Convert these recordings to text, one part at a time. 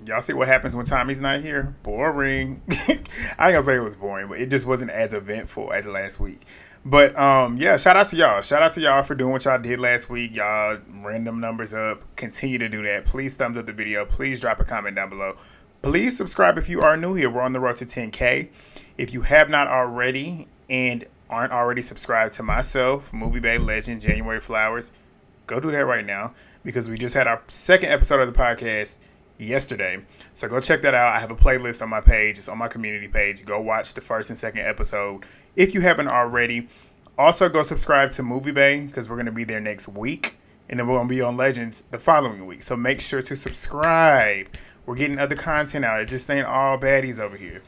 Y'all see what happens when Tommie's not here? Boring. I ain't gonna say it was boring, but it just wasn't as eventful as last week. But yeah, shout out to y'all. Shout out to y'all for doing what y'all did last week. Y'all random numbers up. Continue to do that. Please thumbs up the video. Please drop a comment down below. Please subscribe if you are new here. We're on the road to 10K. If you have not already and aren't already subscribed to myself, Movie Bay Legend, January Flowers, go do that right now because we just had our second episode of the podcast yesterday. So go check that out. I have a playlist on my page. It's on my community page. Go watch the first and second episode if you haven't already. Also, go subscribe to Movie Bay because we're going to be there next week. And then we're going to be on Legends the following week. So make sure to subscribe. We're getting other content out. It just ain't all baddies over here.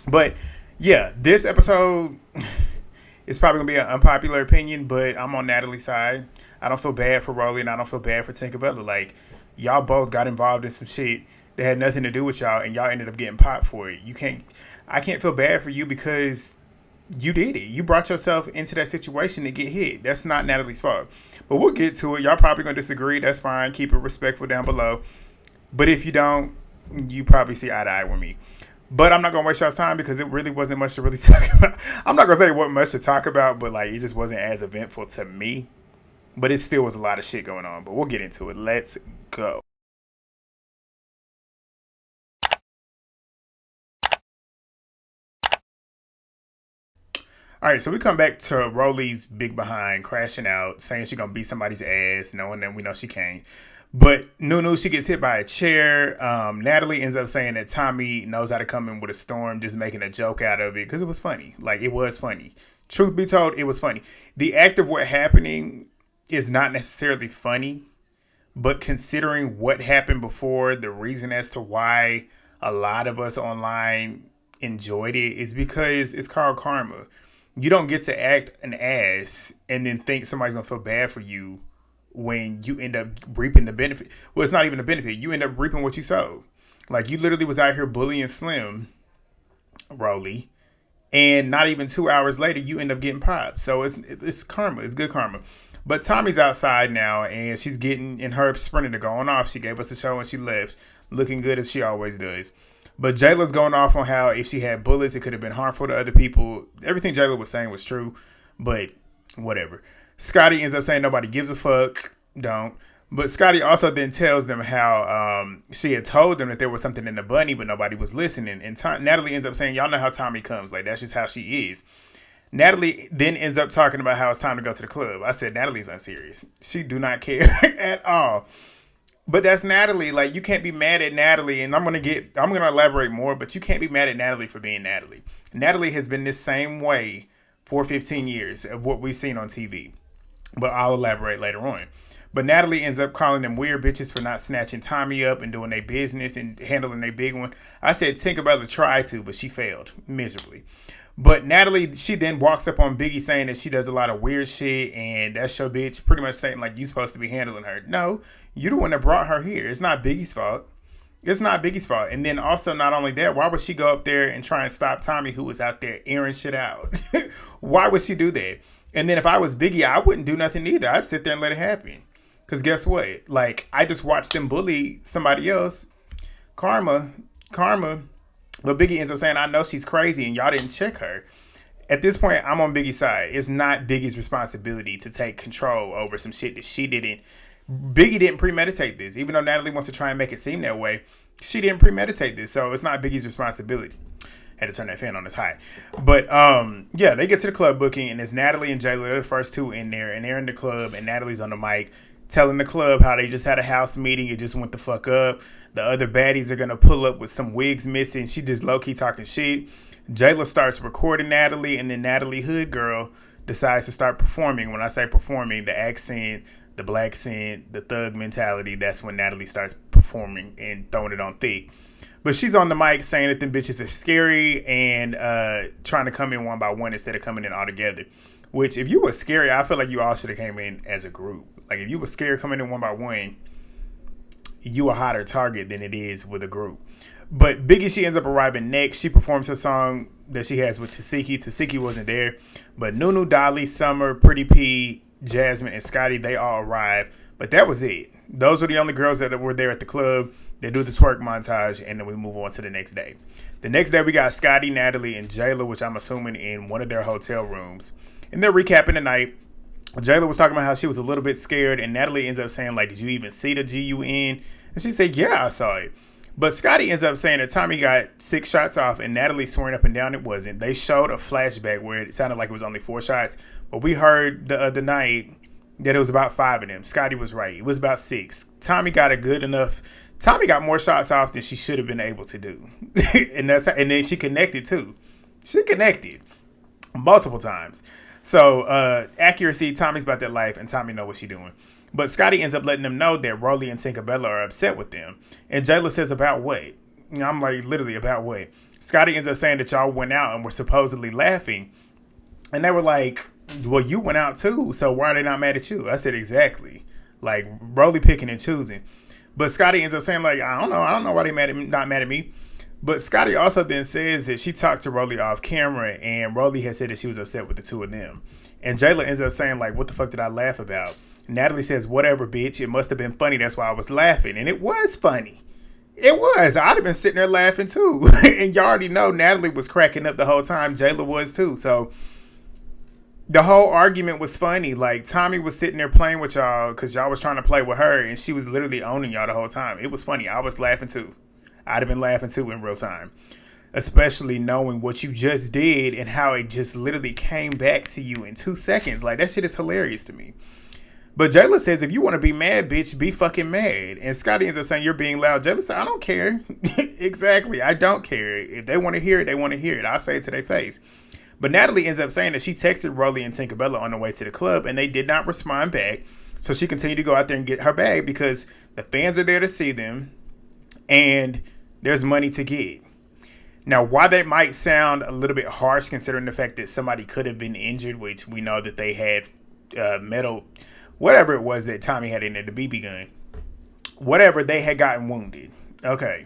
But yeah, this episode is probably going to be an unpopular opinion, but I'm on Natalie's side. I don't feel bad for Rollie and I don't feel bad for Tinkabellaaa. Like, y'all both got involved in some shit that had nothing to do with y'all and y'all ended up getting popped for it. I can't feel bad for you because you did it. You brought yourself into that situation to get hit. That's not Natalie's fault. But we'll get to it. Y'all probably going to disagree. That's fine. Keep it respectful down below. But if you don't, you probably see eye to eye with me. But I'm not going to waste y'all's time because it really wasn't much to really talk about. I'm not going to say what much to talk about, but like it just wasn't as eventful to me. But it still was a lot of shit going on. But we'll get into it. Let's go. All right, so we come back to Rollie's big behind crashing out, saying she's going to beat somebody's ass, knowing that we know she can't. But Nunu, she gets hit by a chair. Natalie ends up saying that Tommie knows how to come in with a storm, just making a joke out of it because it was funny. Like, it was funny. Truth be told, it was funny. The act of what happening is not necessarily funny, but considering what happened before, the reason as to why a lot of us online enjoyed it is because it's called karma. You don't get to act an ass and then think somebody's going to feel bad for you when you end up reaping the benefit. Well, it's not even a benefit. You end up reaping what you sowed. Like, you literally was out here bullying Slim, Rollie, and not even 2 hours later, you end up getting popped. So it's karma. It's good karma. But Tommie's outside now, and she's getting in her sprinter to going off. She gave us the show and she left, looking good as she always does. But Jela's going off on how if she had bullets, it could have been harmful to other people. Everything Jela was saying was true, but whatever. Scotty ends up saying nobody gives a fuck. Don't. But Scotty also then tells them how she had told them that there was something in the bunny, but nobody was listening. And Natalie ends up saying, y'all know how Tommie comes. Like, that's just how she is. Natalie then ends up talking about how it's time to go to the club. I said, Natalie's unserious. She do not care at all. But that's Natalie. Like, you can't be mad at Natalie. And I'm going to elaborate more, but you can't be mad at Natalie for being Natalie. Natalie has been this same way for 15 years of what we've seen on TV. But I'll elaborate later on. But Natalie ends up calling them weird bitches for not snatching Tommie up and doing their business and handling their big one. I said Tinkabellaaa tried to, but she failed miserably. But Natalie, she then walks up on Biggie saying that she does a lot of weird shit and that's your bitch, pretty much saying like you supposed to be handling her. No, you the one that brought her here. It's not Biggie's fault. It's not Biggie's fault. And then also not only that, why would she go up there and try and stop Tommie who was out there airing shit out? Why would she do that? And then if I was Biggie, I wouldn't do nothing either. I'd sit there and let it happen. Because guess what? Like, I just watched them bully somebody else. Karma. But Biggie ends up saying, I know she's crazy and y'all didn't check her. At this point, I'm on Biggie's side. It's not Biggie's responsibility to take control over some shit that she didn't. Biggie didn't premeditate this. Even though Natalie wants to try and make it seem that way, she didn't premeditate this. So it's not Biggie's responsibility. Had to turn that fan on, it's hot. But yeah, they get to the club booking and it's Natalie and Jela. They're the first two in there and they're in the club and Natalie's on the mic telling the club how they just had a house meeting. It just went the fuck up. The other baddies are going to pull up with some wigs missing. She just low-key talking shit. Jela starts recording Natalie, and then Natalie Hood Girl decides to start performing. When I say performing, the accent, the black scent, the thug mentality, that's when Natalie starts performing and throwing it on thick. But she's on the mic saying that them bitches are scary and trying to come in one by one instead of coming in all together. Which, if you were scary, I feel like you all should have came in as a group. Like, if you were scared coming in one by one, you a hotter target than it is with a group. But Biggie, she ends up arriving next. She performs her song that she has with Tasiki. Tasiki wasn't there. But Nunu, Dolly, Summer, Pretty P, Jasmine, and Scotty, they all arrived. But that was it. Those were the only girls that were there at the club. They do the twerk montage, and then we move on to the next day. The next day, we got Scotty, Natalie, and Jela, which I'm assuming in one of their hotel rooms. And they're recapping the night. Jela was talking about how she was a little bit scared, and Natalie ends up saying, like, did you even see the GUN? And she said, yeah, I saw it. But Scotty ends up saying that Tommie got 6 shots off, and Natalie swearing up and down it wasn't. They showed a flashback where it sounded like it was only 4 shots, but we heard the other night that it was about 5 of them. Scotty was right. It was about 6. Tommie got a good enough. Tommie got more shots off than she should have been able to do. And then she connected too. She connected multiple times. So accuracy, Tommie's about that life, and Tommie know what she's doing. But Scotty ends up letting them know that Rollie and Tinkabellaaa are upset with them. And Jela says, about what? And I'm like, literally, about what? Scotty ends up saying that y'all went out and were supposedly laughing. And they were like, well, you went out too, so why are they not mad at you? I said, exactly. Like, Rollie picking and choosing. But Scotty ends up saying, like, I don't know why they not mad at me. But Scotty also then says that she talked to Rollie off camera, and Rollie had said that she was upset with the 2 of them. And Jela ends up saying, like, what the fuck did I laugh about? Natalie says, whatever, bitch. It must have been funny. That's why I was laughing. And it was funny. It was. I'd have been sitting there laughing too. And you already know Natalie was cracking up the whole time. Jela was too. So the whole argument was funny. Like, Tommie was sitting there playing with y'all because y'all was trying to play with her, and she was literally owning y'all the whole time. It was funny. I was laughing too. I'd have been laughing too in real time. Especially knowing what you just did and how it just literally came back to you in 2 seconds. Like, that shit is hilarious to me. But Jela says, if you want to be mad, bitch, be fucking mad. And Scotty ends up saying, you're being loud. Jela said, I don't care. Exactly. I don't care. If they want to hear it, they want to hear it. I'll say it to their face. But Natalie ends up saying that she texted Rollie and Tinkabellaaa on the way to the club, and they did not respond back. So she continued to go out there and get her bag because the fans are there to see them, and there's money to get. Now, while that might sound a little bit harsh considering the fact that somebody could have been injured, which we know that they had metal, whatever it was that Tommie had in there, the BB gun, whatever, they had gotten wounded. Okay.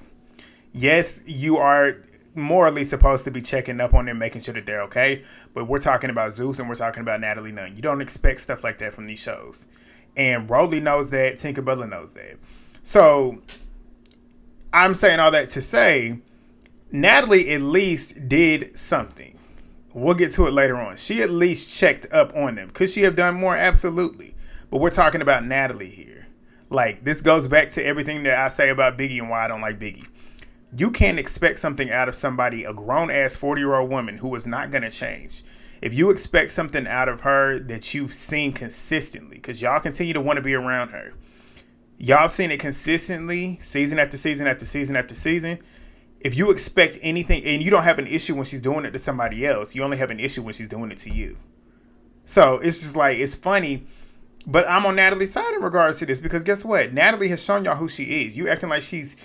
Yes, you are morally supposed to be checking up on them, making sure that they're okay. But we're talking about Zeus and we're talking about Natalie Nunn. You don't expect stuff like that from these shows. And Rollie knows that. Tinkabellaaa knows that. So I'm saying all that to say, Natalie at least did something. We'll get to it later on. She at least checked up on them. Could she have done more? Absolutely. But we're talking about Natalie here. Like, this goes back to everything that I say about Biggie and why I don't like Biggie. You can't expect something out of somebody, a grown-ass 40-year-old woman who is not going to change. If you expect something out of her that you've seen consistently, because y'all continue to want to be around her. Y'all seen it consistently, season after season after season after season. If you expect anything, and you don't have an issue when she's doing it to somebody else, you only have an issue when she's doing it to you. So it's just like, it's funny. But I'm on Natalie's side in regards to this because guess what? Natalie has shown y'all who she is. You acting like she's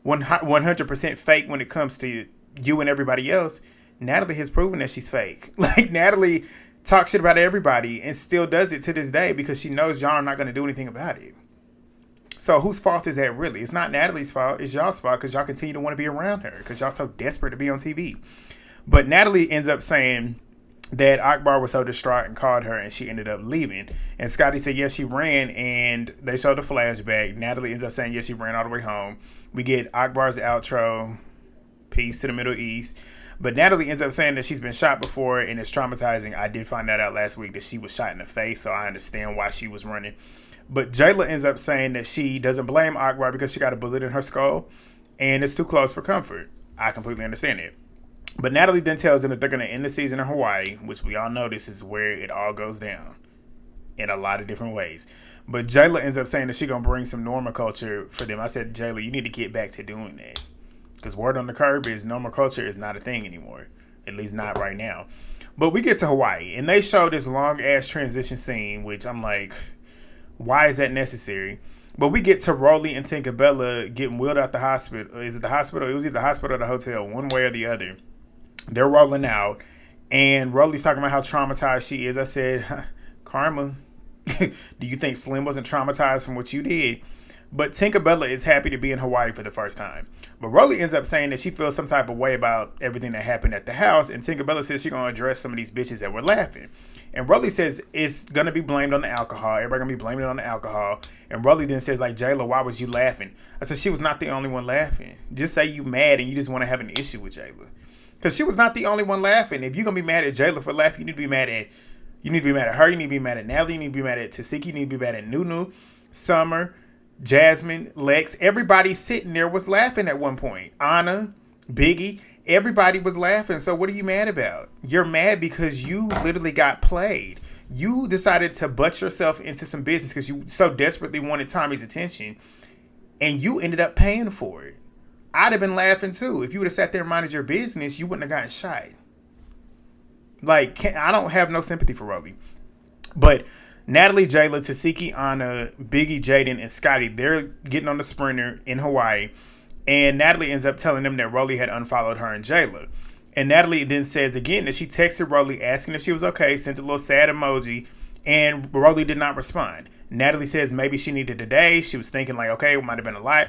100% fake when it comes to you and everybody else. Natalie has proven that she's fake. Like, Natalie talks shit about everybody and still does it to this day because she knows y'all are not going to do anything about it. So whose fault is that really? It's not Natalie's fault. It's y'all's fault because y'all continue to want to be around her because y'all so desperate to be on TV. But Natalie ends up saying that Akbar was so distraught and called her and she ended up leaving. And Scotty said, yes, she ran, and they showed the flashback. Natalie ends up saying, yes, she ran all the way home. We get Akbar's outro, peace to the Middle East. But Natalie ends up saying that she's been shot before and it's traumatizing. I did find that out last week that she was shot in the face, so I understand why she was running. But Jela ends up saying that she doesn't blame Akbar because she got a bullet in her skull and it's too close for comfort. I completely understand it. But Natalie then tells them that they're going to end the season in Hawaii, which we all know this is where it all goes down in a lot of different ways. But Jela ends up saying that she's going to bring some normal culture for them. I said, Jela, you need to get back to doing that. Because word on the curb is normal culture is not a thing anymore. At least not right now. But we get to Hawaii, and they show this long-ass transition scene, which I'm like, why is that necessary? But we get to Rollie and Tinkabellaaa getting wheeled out the hospital. Is it the hospital? It was either the hospital or the hotel, one way or the other. They're rolling out, and Rollie's talking about how traumatized she is. I said, karma. Do you think Slim wasn't traumatized from what you did? But Tinkabellaaa is happy to be in Hawaii for the first time. But Rollie ends up saying that she feels some type of way about everything that happened at the house. And Tinkabellaaa says she's going to address some of these bitches that were laughing. And Rollie says it's going to be blamed on the alcohol. Everybody going to be blaming it on the alcohol. And Rollie then says, like, Jela, why was you laughing? I said, she was not the only one laughing. Just say you mad and you just want to have an issue with Jela. Because she was not the only one laughing. If you're going to be mad at Jela for laughing, you need to be mad at her. You need to be mad at Natalie. You need to be mad at Tasiki. You need to be mad at Nunu, Summer, Jasmine, Lex. Everybody sitting there was laughing at one point. Ahna, Biggie, everybody was laughing. So what are you mad about? You're mad because you literally got played. You decided to butt yourself into some business because you so desperately wanted Tommie's attention, and you ended up paying for it. I'd have been laughing too. If you would have sat there and minded your business, you wouldn't have gotten shot. Like, I don't have no sympathy for Rollie. But Natalie, Jela, Tasiki, Ahna, Biggie, Jaden, and Scotty, they're getting on the Sprinter in Hawaii. And Natalie ends up telling them that Rollie had unfollowed her and Jela. And Natalie then says again that she texted Rollie asking if she was okay, sent a little sad emoji, and Rollie did not respond. Natalie says maybe she needed a day. She was thinking like, okay, it might have been a lot.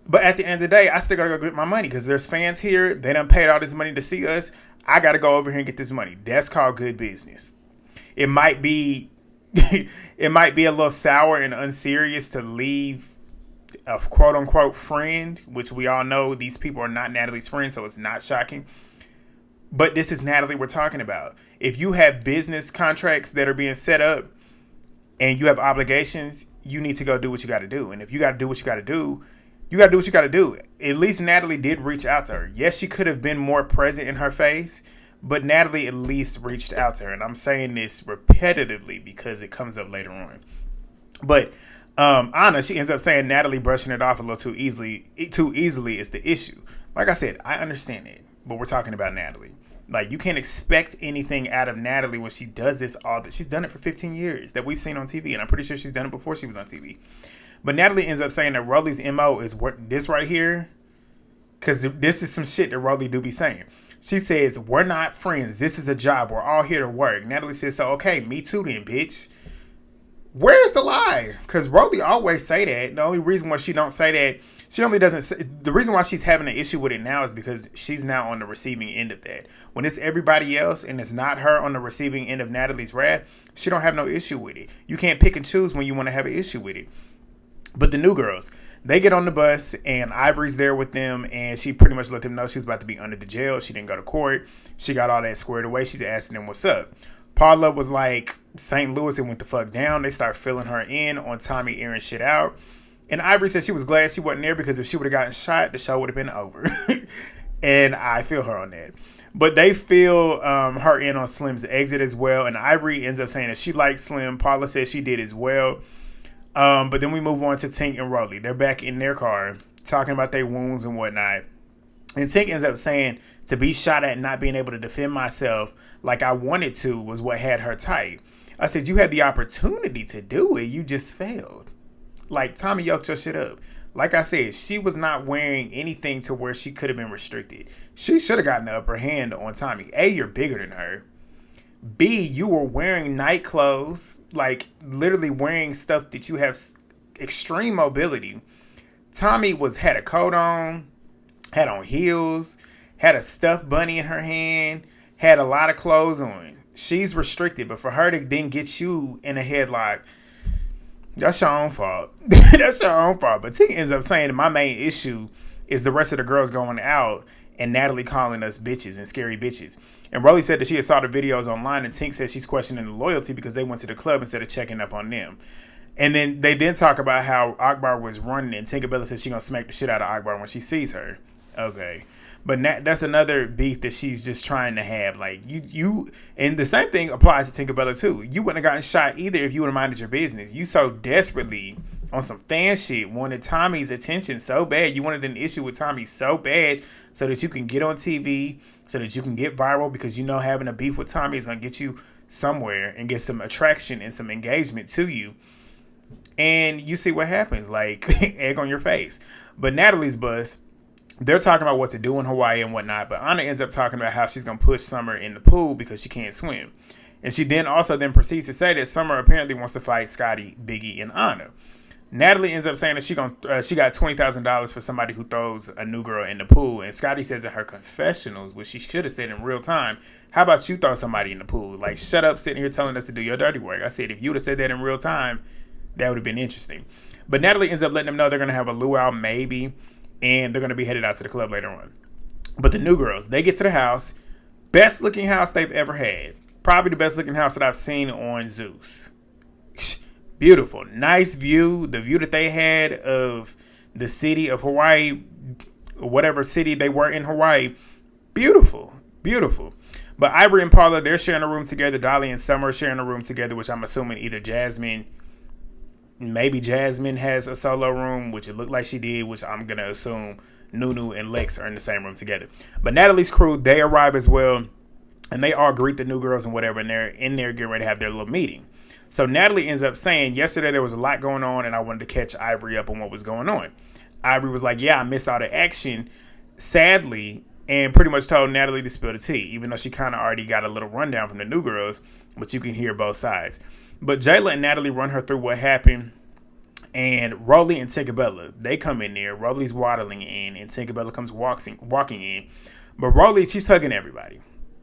But at the end of the day, I still got to go get my money because there's fans here. They done paid all this money to see us. I got to go over here and get this money. That's called good business. It might be it might be a little sour and unserious to leave a quote unquote friend, which we all know these people are not Natalie's friends, so it's not shocking. But this is Natalie we're talking about. If you have business contracts that are being set up and you have obligations, you need to go do what you got to do. And if you got to do what you got to do, you got to do what you got to do. At least Natalie did reach out to her. Yes, she could have been more present in her face, but Natalie at least reached out to her. And I'm saying this repetitively because it comes up later on. But Ahna, she ends up saying Natalie brushing it off a little too easily is the issue. Like I said, I understand it, but we're talking about Natalie. Like, you can't expect anything out of Natalie when she does this all that. She's done it for 15 years that we've seen on TV, and I'm pretty sure she's done it before she was on TV. But Natalie ends up saying that Rollie's MO is what this right here, because this is some shit that Rollie do be saying. She says, we're not friends. This is a job. We're all here to work. Natalie says, so okay, me too then, bitch. Where's the lie? Because Rollie always say that. The only reason why she don't say that, she only doesn't say, the reason why she's having an issue with it now is because she's now on the receiving end of that. When it's everybody else and it's not her on the receiving end of Natalie's wrath, she don't have no issue with it. You can't pick and choose when you want to have an issue with it. But the new girls, they get on the bus and Ivory's there with them, and she pretty much let them know she was about to be under the jail. She didn't go to court. She got all that squared away. She's asking them what's up. Paula was like St. Louis and went the fuck down. They start filling her in on Tommie airing shit out. And Ivory said she was glad she wasn't there because if she would have gotten shot, the show would have been over. And I feel her on that. But they fill her in on Slim's exit as well. And Ivory ends up saying that she likes Slim. Paula says she did as well. But then we move on to Tink and Rollie. They're back in their car talking about their wounds and whatnot. And Tink ends up saying to be shot at and not being able to defend myself like I wanted to was what had her tight. I said, you had the opportunity to do it. You just failed. Like, Tommie yoked your shit up. Like I said, she was not wearing anything to where she could have been restricted. She should have gotten the upper hand on Tommie. A, you're bigger than her. B, you were wearing night clothes, like literally wearing stuff that you have extreme mobility. Tommie had a coat on, had on heels, had a stuffed bunny in her hand, had a lot of clothes on. She's restricted, but for her to then get you in a headlock, that's your own fault. That's your own fault. But Tink ends up saying that my main issue is the rest of the girls going out and Natalie calling us bitches and scary bitches. And Rollie said that she had saw the videos online, and Tink said she's questioning the loyalty because they went to the club instead of checking up on them. And then they talk about how Akbar was running, and Tinkabellaaa says she's going to smack the shit out of Akbar when she sees her. Okay. But that's another beef that she's just trying to have. Like, you and the same thing applies to Tinkabellaaa too. You wouldn't have gotten shot either if you would have minded your business. You so desperately, on some fan shit, wanted Tommie's attention so bad. You wanted an issue with Tommie so bad so that you can get on TV, so that you can get viral, because you know having a beef with Tommie is going to get you somewhere and get some attraction and some engagement to you. And you see what happens, like egg on your face. But Natalie's bus, they're talking about what to do in Hawaii and whatnot, but Ahna ends up talking about how she's going to push Summer in the pool because she can't swim. And she then proceeds to say that Summer apparently wants to fight Scotty, Biggie, and Ahna. Natalie ends up saying that she got $20,000 for somebody who throws a new girl in the pool. And Scotty says in her confessionals, which she should have said in real time, how about you throw somebody in the pool? Like, shut up sitting here telling us to do your dirty work. I said, if you would have said that in real time, that would have been interesting. But Natalie ends up letting them know they're going to have a luau maybe, and they're going to be headed out to the club later on. But the new girls, they get to the house. Best looking house they've ever had. Probably the best looking house that I've seen on Zeus. Beautiful. Nice view. The view that they had of the city of Hawaii, whatever city they were in Hawaii. Beautiful. Beautiful. But Ivory and Paula, they're sharing a room together. Dolly and Summer are sharing a room together, which I'm assuming either maybe Jasmine has a solo room, which it looked like she did, which I'm going to assume Nunu and Lex are in the same room together. But Natalie's crew, they arrive as well, and they all greet the new girls and whatever, and they're in there getting ready to have their little meeting. So Natalie ends up saying, yesterday there was a lot going on, and I wanted to catch Ivory up on what was going on. Ivory was like, yeah, I missed all the action, sadly, and pretty much told Natalie to spill the tea, even though she kind of already got a little rundown from the new girls, but you can hear both sides. But Jela and Natalie run her through what happened, and Rollie and Tinkabellaaa, they come in there. Rollie's waddling in, and Tinkabellaaa comes walking in. But Rollie, she's hugging everybody.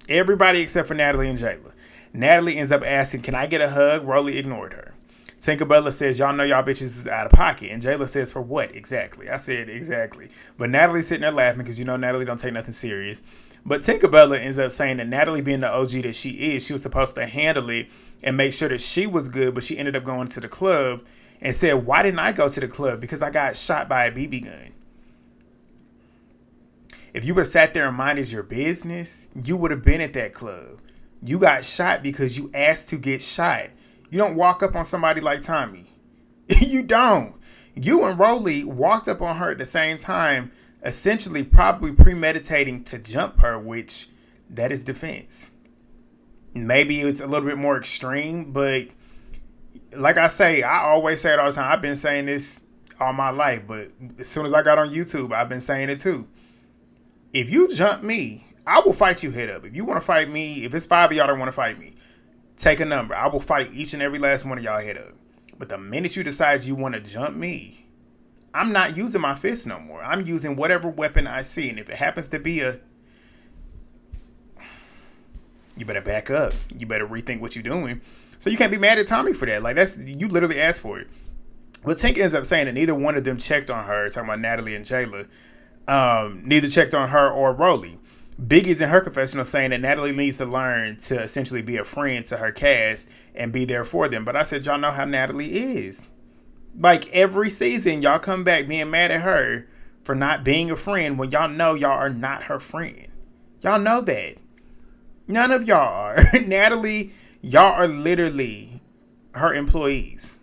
Everybody except for Natalie and Jela. Natalie ends up asking, can I get a hug? Rollie ignored her. Tinkabellaaa says, y'all know y'all bitches is out of pocket. And Jela says, for what exactly? I said, exactly. But Natalie's sitting there laughing because you know Natalie don't take nothing serious. But Tinkabellaaa ends up saying that Natalie, being the OG that she is, she was supposed to handle it and make sure that she was good. But she ended up going to the club and said, why didn't I go to the club? Because I got shot by a BB gun. If you would have sat there and minded your business, you would have been at that club. You got shot because you asked to get shot. You don't walk up on somebody like Tommie. You don't. You and Rollie walked up on her at the same time, essentially probably premeditating to jump her, which that is defense. Maybe it's a little bit more extreme, but like I say, I always say it all the time. I've been saying this all my life, but as soon as I got on YouTube, I've been saying it too. If you jump me, I will fight you head up. If you want to fight me, if it's 5 of y'all that want to fight me, take a number. I will fight each and every last one of y'all head up. But the minute you decide you want to jump me, I'm not using my fist no more. I'm using whatever weapon I see. And if it happens to be you better back up. You better rethink what you're doing. So you can't be mad at Tommie for that. Like, you literally asked for it. But Tink ends up saying that neither one of them checked on her, talking about Natalie and Jela. Neither checked on her or Rollie. Biggie's in her confessional saying that Natalie needs to learn to essentially be a friend to her cast and be there for them. But I said, y'all know how Natalie is. Like, every season, y'all come back being mad at her for not being a friend when y'all know y'all are not her friend. Y'all know that. None of y'all are. Natalie, y'all are literally her employees.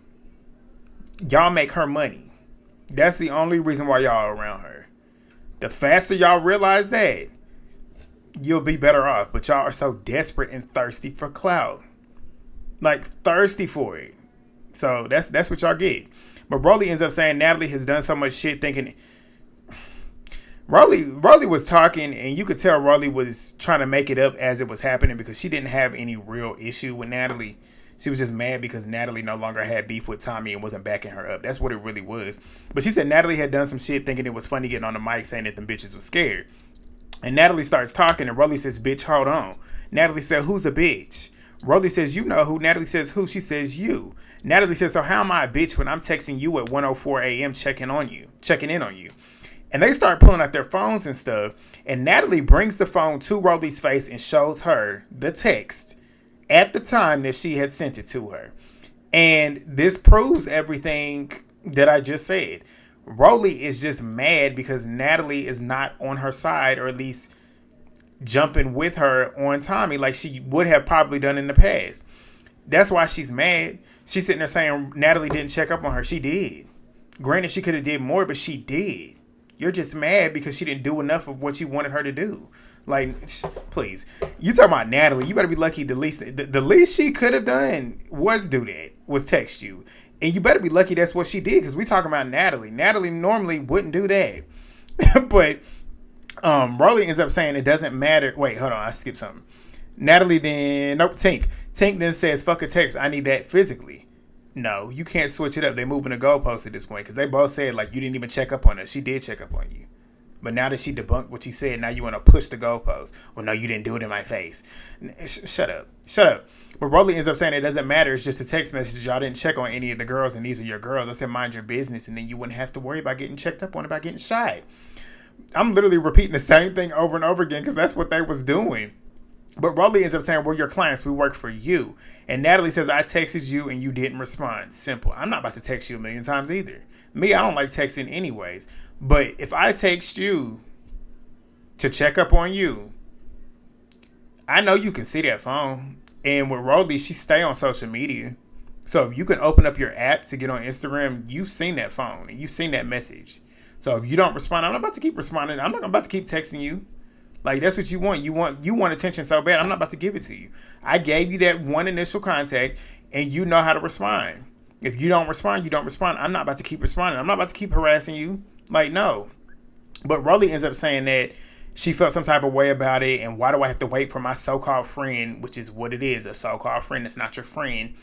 Y'all make her money. That's the only reason why y'all are around her. The faster y'all realize that, you'll be better off. But y'all are so desperate and thirsty for clout. Like, thirsty for it. So that's what y'all get. But Rollie ends up saying Natalie has done so much shit thinking... Rollie was talking, and you could tell Rollie was trying to make it up as it was happening because she didn't have any real issue with Natalie. She was just mad because Natalie no longer had beef with Tommie and wasn't backing her up. That's what it really was. But she said Natalie had done some shit thinking it was funny getting on the mic saying that them bitches was scared. And Natalie starts talking, and Rollie says, bitch, hold on. Natalie said, who's a bitch? Rollie says, you know who. Natalie says, who? She says, you. Natalie says, so how am I a bitch when I'm texting you at 1:04 a.m. checking in on you? And they start pulling out their phones and stuff. And Natalie brings the phone to Rollie's face and shows her the text at the time that she had sent it to her. And this proves everything that I just said. Rollie is just mad because Natalie is not on her side, or at least jumping with her on Tommie like she would have probably done in the past. That's why she's mad. She's sitting there saying Natalie didn't check up on her. She did. Granted, she could have did more, but she did. You're just mad because she didn't do enough of what you wanted her to do. Like, please. You talking about Natalie. You better be lucky the least she could have done was do that. Was text you. And you better be lucky that's what she did, because we talking about Natalie. Natalie normally wouldn't do that. But Rollie ends up saying it doesn't matter. Wait, hold on. I skipped something. Natalie then... Nope, Tink. Tink then says, fuck a text. I need that physically. No, you can't switch it up. They're moving the goalposts at this point because they both said, like, you didn't even check up on her. She did check up on you. But now that she debunked what you said, now you want to push the goalposts. Well, no, you didn't do it in my face. Shut up. Shut up. But Rollie ends up saying it doesn't matter. It's just a text message. Y'all didn't check on any of the girls, and these are your girls. I said, mind your business, and then you wouldn't have to worry about getting checked up on, about getting shy. I'm literally repeating the same thing over and over again because that's what they was doing. But Rollie ends up saying, we're your clients. We work for you. And Natalie says, I texted you and you didn't respond. Simple. I'm not about to text you a million times either. Me, I don't like texting anyways. But if I text you to check up on you, I know you can see that phone. And with Rollie, she stay on social media. So if you can open up your app to get on Instagram, you've seen that phone and you've seen that message. So if you don't respond, I'm not about to keep responding. I'm not about to keep texting you. Like, that's what you want. You want attention so bad. I'm not about to give it to you. I gave you that one initial contact, and you know how to respond. If you don't respond, you don't respond. I'm not about to keep responding. I'm not about to keep harassing you. Like, no. But Rollie ends up saying that she felt some type of way about it, and why do I have to wait for my so-called friend, which is what it is, a so-called friend that's not your friend.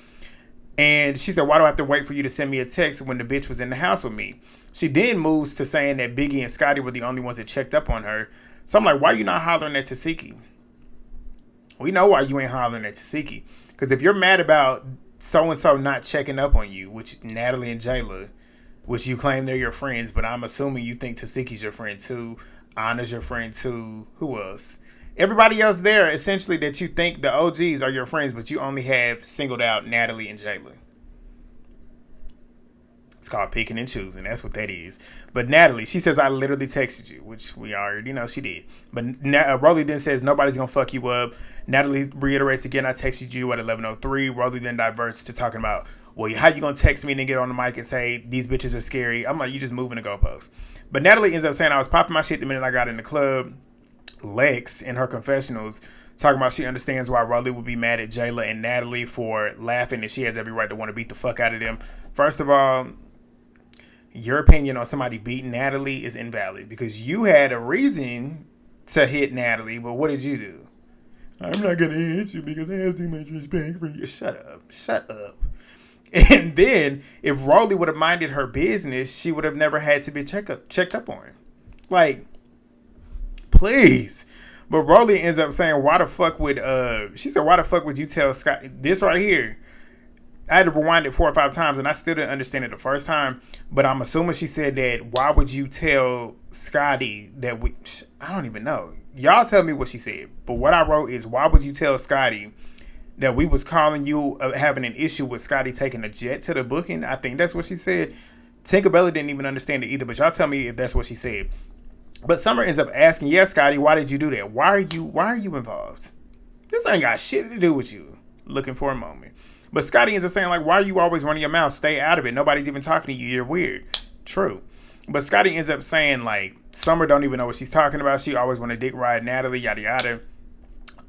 And she said, why do I have to wait for you to send me a text when the bitch was in the house with me? She then moves to saying that Biggie and Scotty were the only ones that checked up on her. So I'm like, why are you not hollering at Tasiki? We know why you ain't hollering at Tasiki. Because if you're mad about so-and-so not checking up on you, which Natalie and Jela, which you claim they're your friends, but I'm assuming you think Tasiki's your friend too, Ahna's your friend too, who else? Everybody else there, essentially, that you think the OGs are your friends, but you only have singled out Natalie and Jela. It's called picking and choosing. That's what that is. But Natalie, she says, I literally texted you, which we already know she did. But Rollie then says, nobody's going to fuck you up. Natalie reiterates again, I texted you at 11:03. Rollie then diverts to talking about, well, how you going to text me and then get on the mic and say, these bitches are scary? I'm like, you just moving the goalposts. But Natalie ends up saying, I was popping my shit the minute I got in the club. Lex, in her confessionals, talking about she understands why Rollie would be mad at Jela and Natalie for laughing, and she has every right to want to beat the fuck out of them. First of all, your opinion on somebody beating Natalie is invalid because you had a reason to hit Natalie, but what did you do? I'm not going to hit you because I have too much respect for you. Shut up. Shut up. And then, if Rollie would have minded her business, she would have never had to be checked up on. Like, please. But Rollie ends up saying, why the fuck would you tell Scott this right here? I had to rewind it 4 or 5 times, and I still didn't understand it the first time. But I'm assuming she said that, why would you tell Scotty that I don't even know. Y'all tell me what she said. But what I wrote is, why would you tell Scotty that we was calling you having an issue with Scotty taking a jet to the booking? I think that's what she said. Tinkabellaaa didn't even understand it either, but y'all tell me if that's what she said. But Summer ends up asking, yeah, Scotty, why did you do that? Why are you involved? This ain't got shit to do with you. Looking for a moment. But Scotty ends up saying, like, why are you always running your mouth? Stay out of it. Nobody's even talking to you. You're weird. True. But Scotty ends up saying, like, Summer don't even know what she's talking about. She always want to dick ride Natalie, yada, yada.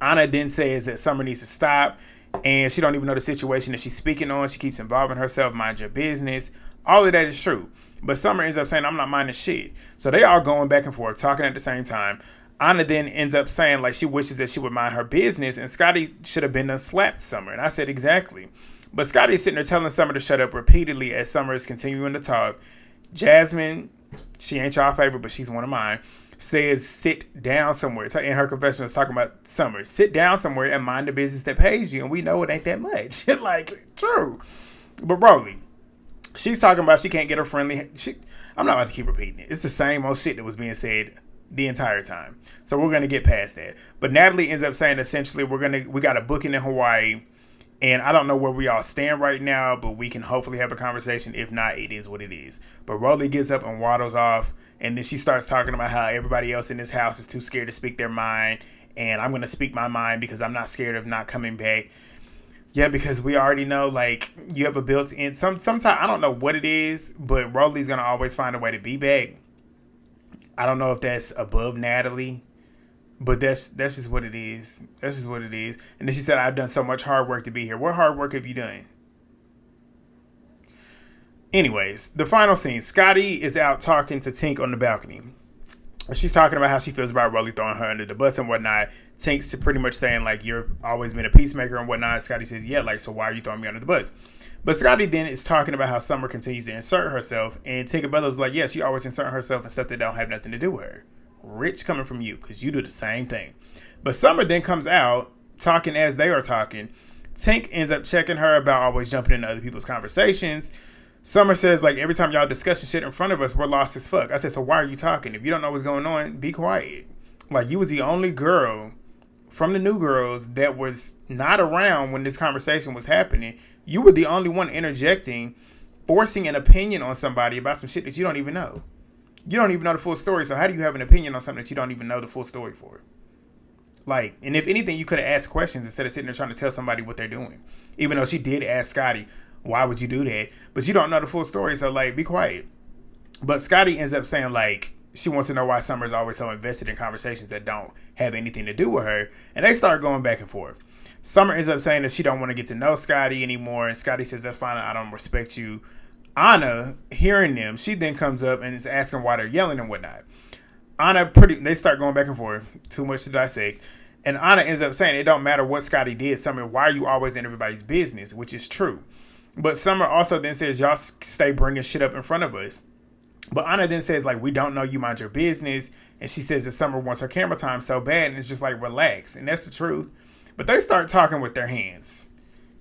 Ahna then says that Summer needs to stop. And she don't even know the situation that she's speaking on. She keeps involving herself. Mind your business. All of that is true. But Summer ends up saying, I'm not minding shit. So they all going back and forth, talking at the same time. Ahna then ends up saying, like, she wishes that she would mind her business, and Scotty should have been slapped Summer. And I said, exactly. But Scotty is sitting there telling Summer to shut up repeatedly as Summer is continuing to talk. Jasmine, she ain't y'all favorite, but she's one of mine, says sit down somewhere. In her confession, was talking about Summer. Sit down somewhere and mind the business that pays you. And we know it ain't that much. Like, true. But Rollie, she's talking about she can't get her friendly. I'm not about to keep repeating it. It's the same old shit that was being said the entire time. So we're going to get past that. But Natalie ends up saying essentially we got a booking in Hawaii. And I don't know where we all stand right now, but we can hopefully have a conversation. If not, it is what it is. But Rollie gets up and waddles off. And then she starts talking about how everybody else in this house is too scared to speak their mind. And I'm going to speak my mind because I'm not scared of not coming back. Yeah, because we already know, like, you have a built-in... Sometimes, I don't know what it is, but Rollie's going to always find a way to be back. I don't know if that's above Natalie. But that's just what it is. That's just what it is. And then she said, I've done so much hard work to be here. What hard work have you done? Anyways, the final scene. Scotty is out talking to Tink on the balcony. She's talking about how she feels about Rollie throwing her under the bus and whatnot. Tink's pretty much saying, like, you're always been a peacemaker and whatnot. Scotty says, yeah, like, so why are you throwing me under the bus? But Scotty then is talking about how Summer continues to insert herself, and Tinkabellaaa was like, yeah, she always insert herself in stuff that don't have nothing to do with her. Rich coming from you, because you do the same thing. But Summer then comes out, talking as they are talking. Tink ends up checking her about always jumping into other people's conversations. Summer says, like, every time y'all discussing shit in front of us, we're lost as fuck. I said, so why are you talking? If you don't know what's going on, be quiet. Like, you was the only girl from the new girls that was not around when this conversation was happening. You were the only one interjecting, forcing an opinion on somebody about some shit that you don't even know. You don't even know the full story, so how do you have an opinion on something that you don't even know the full story for? Like, and if anything, you could have asked questions instead of sitting there trying to tell somebody what they're doing. Even though she did ask Scotty, why would you do that? But you don't know the full story, so, like, be quiet. But Scotty ends up saying, like, she wants to know why Summer's always so invested in conversations that don't have anything to do with her. And they start going back and forth. Summer ends up saying that she don't want to get to know Scotty anymore. And Scotty says, that's fine, I don't respect you. Ahna, hearing them, she then comes up and is asking why they're yelling and whatnot. They start going back and forth. Too much to dissect. And Ahna ends up saying, it don't matter what Scotty did, Summer, why are you always in everybody's business? Which is true. But Summer also then says, y'all stay bringing shit up in front of us. But Ahna then says, like, we don't know, you mind your business. And she says that Summer wants her camera time so bad. And it's just like, relax. And that's the truth. But they start talking with their hands.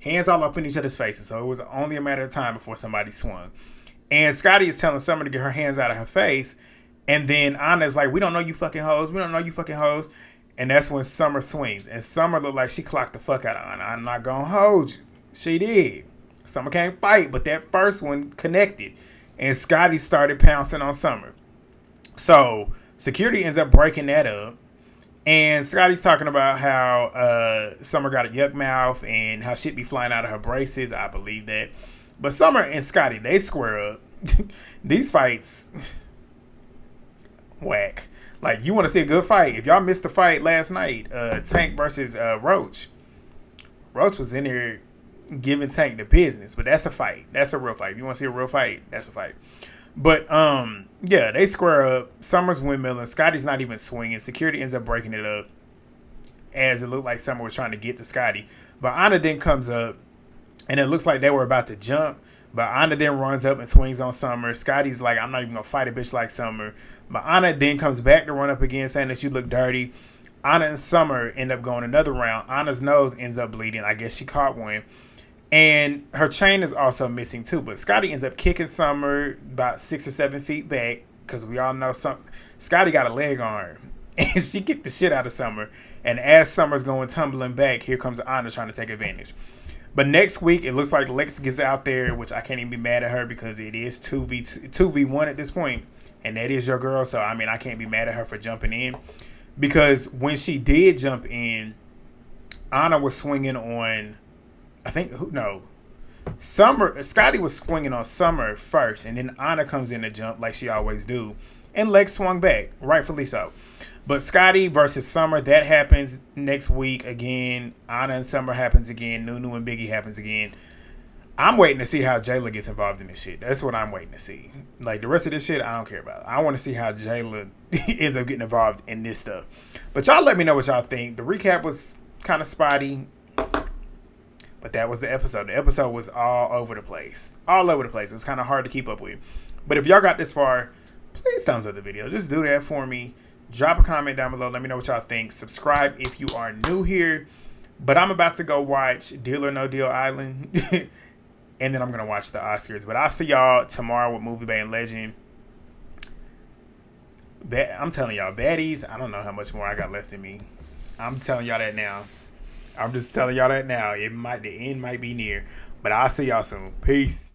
Hands all up in each other's faces. So it was only a matter of time before somebody swung. And Scotty is telling Summer to get her hands out of her face. And then Anna's like, we don't know you fucking hoes. We don't know you fucking hoes. And that's when Summer swings. And Summer looked like she clocked the fuck out of Ahna. I'm not going to hold you. She did. Summer can't fight. But that first one connected. And Scotty started pouncing on Summer. So security ends up breaking that up. And Scotty's talking about how Summer got a yuck mouth and how shit be flying out of her braces. I believe that. But Summer and Scotty, they square up. These fights, whack. Like, you want to see a good fight. If y'all missed the fight last night, Tank versus Roach. Roach was in there giving Tank the business. But that's a fight. That's a real fight. If you want to see a real fight, that's a fight. But, yeah, they square up. Summer's windmilling. Scotty's not even swinging. Security ends up breaking it up as it looked like Summer was trying to get to Scotty. But Ahna then comes up, and it looks like they were about to jump. But Ahna then runs up and swings on Summer. Scotty's like, I'm not even going to fight a bitch like Summer. But Ahna then comes back to run up again, saying that you look dirty. Ahna and Summer end up going another round. Anna's nose ends up bleeding. I guess she caught one. And her chain is also missing too. But Scotty ends up kicking Summer about 6 or 7 feet back. Because we all know Scotty got a leg on her. And she kicked the shit out of Summer. And as Summer's going tumbling back, here comes Ahna trying to take advantage. But next week, it looks like Lex gets out there, which I can't even be mad at her because it is 2v1 at this point. And that is your girl. So, I mean, I can't be mad at her for jumping in. Because when she did jump in, Ahna was swinging on... Scotty was swinging on Summer first, and then Ahna comes in to jump like she always do, and Lex swung back, rightfully so. But Scotty versus Summer, that happens next week again. Ahna and Summer happens again. Nunu and Biggie happens again. I'm waiting to see how Jela gets involved in this shit. That's what I'm waiting to see. Like, the rest of this shit, I don't care about. I want to see how Jela ends up getting involved in this stuff. But y'all let me know what y'all think. The recap was kind of spotty. But that was the episode. The episode was all over the place. All over the place. It was kind of hard to keep up with. But if y'all got this far, please thumbs up the video. Just do that for me. Drop a comment down below. Let me know what y'all think. Subscribe if you are new here. But I'm about to go watch Deal or No Deal Island. And then I'm going to watch the Oscars. But I'll see y'all tomorrow with Movie Bay and Legend. I'm telling y'all, Baddies, I don't know how much more I got left in me. I'm telling y'all that now. I'm just telling y'all that now. The end might be near. But I'll see y'all soon. Peace.